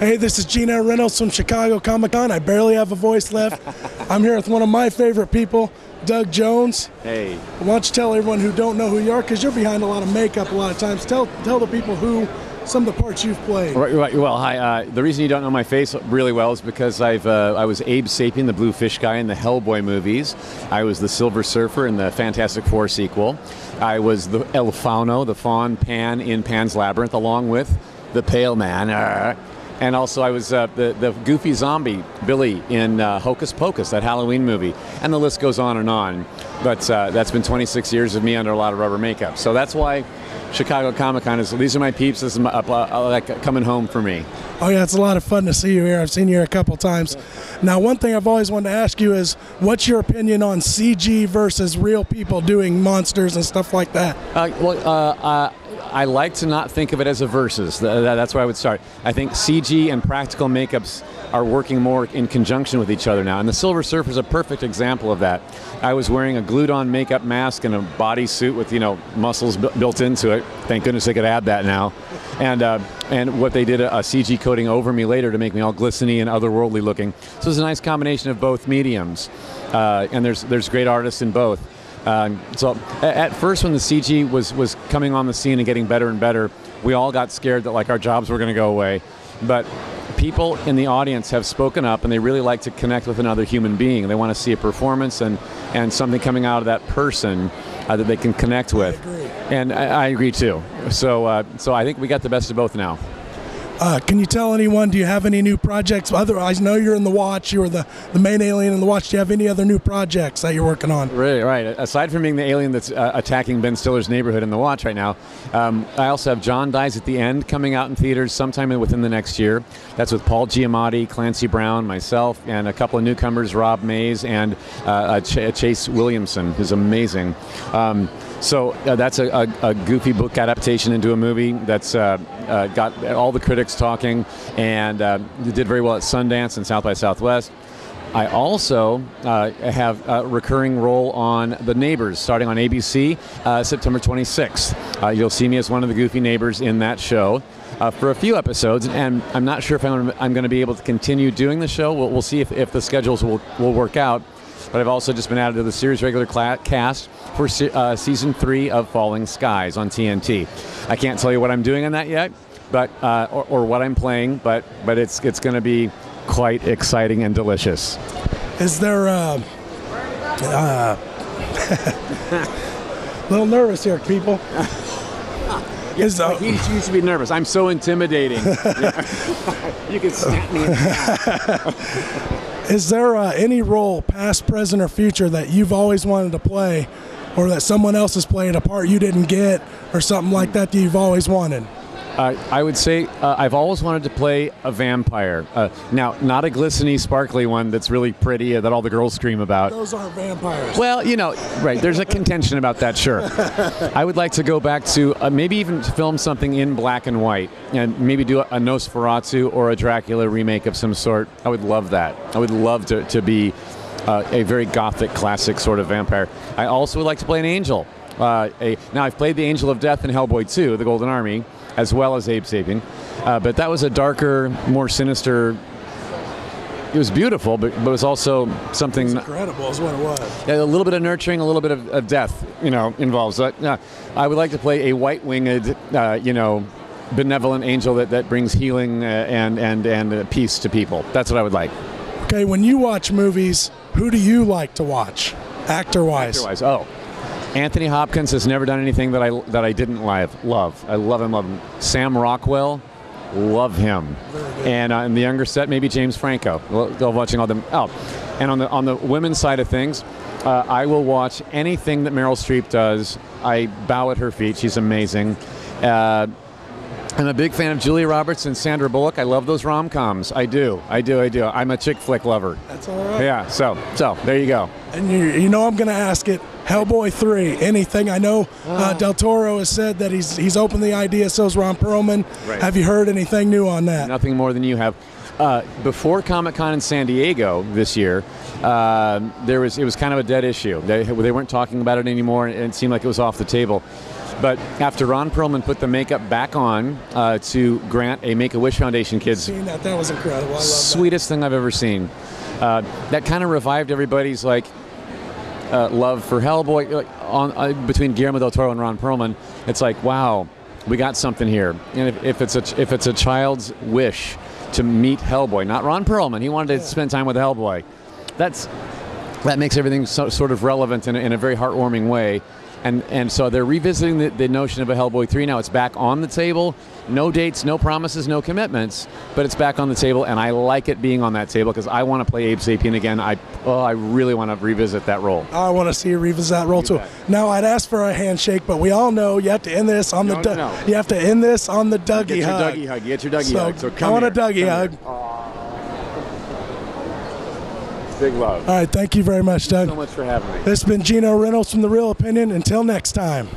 Hey, this is Geno Reynolds from Chicago Comic-Con. I barely have a voice left. I'm here with one of my favorite people, Doug Jones. Hey. Why don't you tell everyone who don't know who you are, because you're behind a lot of makeup a lot of times. Tell the people who some of the parts you've played. Right. Well, hi. The reason you don't know my face really well is because I was Abe Sapien, the blue fish guy in the Hellboy movies. I was the Silver Surfer in the Fantastic Four sequel. I was the El Fauno, the fawn Pan in Pan's Labyrinth, along with the Pale Man. And also I was the goofy zombie, Billy, in Hocus Pocus, that Halloween movie. And the list goes on and on. But that's been 26 years of me under a lot of rubber makeup. So that's why Chicago Comic-Con these are my peeps. This is like coming home for me. Oh yeah, it's a lot of fun to see you here. I've seen you here a couple times. Now, one thing I've always wanted to ask you is, what's your opinion on CG versus real people doing monsters and stuff like that? I like to not think of it as a versus. That's where I would start. I think CG and practical makeups are working more in conjunction with each other now. And the Silver Surfer is a perfect example of that. I was wearing a glued-on makeup mask and a bodysuit with, muscles built into it. Thank goodness they could add that now. And what they did, a CG coating over me later to make me all glistening and otherworldly looking. So it's a nice combination of both mediums. And there's great artists in both. So at first, when the CG was coming on the scene and getting better and better, we all got scared that our jobs were going to go away. But people in the audience have spoken up, and they really like to connect with another human being. They want to see a performance and something coming out of that person that they can connect with. I agree. And I agree too. So I think we got the best of both now. Can you tell anyone, do you have any new projects? Otherwise, I know you're in The Watch. You were the main alien in The Watch. Do you have any other new projects that you're working on? Right. Aside from being the alien that's attacking Ben Stiller's neighborhood in The Watch right now, I also have John Dies at the End coming out in theaters sometime within the next year. That's with Paul Giamatti, Clancy Brown, myself, and a couple of newcomers, Rob Mays and Chase Williamson, who's amazing. So that's a goofy book adaptation into a movie that's got all the critics talking, and did very well at Sundance and South by Southwest. I also have a recurring role on The Neighbors, starting on ABC September 26th. You'll see me as one of the goofy neighbors in that show for a few episodes, and I'm not sure if I'm going to be able to continue doing the show. We'll see if the schedules will work out. But I've also just been added to the series regular cast for season 3 of Falling Skies on TNT. I can't tell you what I'm doing on that yet, but or what I'm playing, but it's going to be quite exciting and delicious. Is there little nervous here, people? He used to be nervous. I'm so intimidating. You can snap me in the back. Is there any role, past, present, or future, that you've always wanted to play, or that someone else has played, a part you didn't get, or something like that you've always wanted? I would say I've always wanted to play a vampire. Now, not a glistening, sparkly one that's really pretty that all the girls scream about. Those aren't vampires. Well, right, there's a contention about that, sure. I would like to go back to maybe even film something in black and white, and maybe do a Nosferatu or a Dracula remake of some sort. I would love that. I would love to be a very gothic, classic sort of vampire. I also would like to play an angel. Now, I've played the Angel of Death in Hellboy 2, The Golden Army, as well as Abe Sapien. But that was a darker, more sinister. It was beautiful, but it was also something. It was incredible, is what it was. Yeah, a little bit of nurturing, a little bit of death, involved. So, I would like to play a white-winged, benevolent angel that brings healing and peace to people. That's what I would like. Okay, when you watch movies, who do you like to watch, actor-wise? Actor-wise, Anthony Hopkins has never done anything that I didn't love. I love him. Sam Rockwell, love him. And in the younger set, maybe James Franco. Love watching all them. And on the women's side of things, I will watch anything that Meryl Streep does. I bow at her feet. She's amazing. I'm a big fan of Julia Roberts and Sandra Bullock. I love those rom-coms. I do. I'm a chick flick lover. That's all right. Yeah, so there you go. And I'm going to ask it, Hellboy 3, anything? I know Del Toro has said that he's opened the idea, so's Ron Perlman. Right. Have you heard anything new on that? Nothing more than you have. Before Comic-Con in San Diego this year, it was kind of a dead issue. They weren't talking about it anymore, and it seemed like it was off the table. But after Ron Perlman put the makeup back on to grant a Make-A-Wish Foundation kids, Seeing that was incredible. I love sweetest thing I've ever seen. That kind of revived everybody's love for Hellboy between Guillermo del Toro and Ron Perlman. It's like, wow, we got something here. And if it's a child's wish to meet Hellboy, not Ron Perlman, he wanted to spend time with Hellboy. That makes everything sort of relevant in a very heartwarming way. And so they're revisiting the notion of a Hellboy 3 now. It's back on the table. No dates, no promises, no commitments, but it's back on the table, and I like it being on that table because I want to play Abe Sapien again. I really want to revisit that role. I want to see you revisit that role too. Now, I'd ask for a handshake, but we all know you have to end this on You have to end this on the Dougie hug. Get your Dougie hug. So come I want here. a Dougie hug. Big love. All right, thank you very much, Doug. Thanks so much for having me. This has been Geno Reynolds from The Real Opinion. Until next time.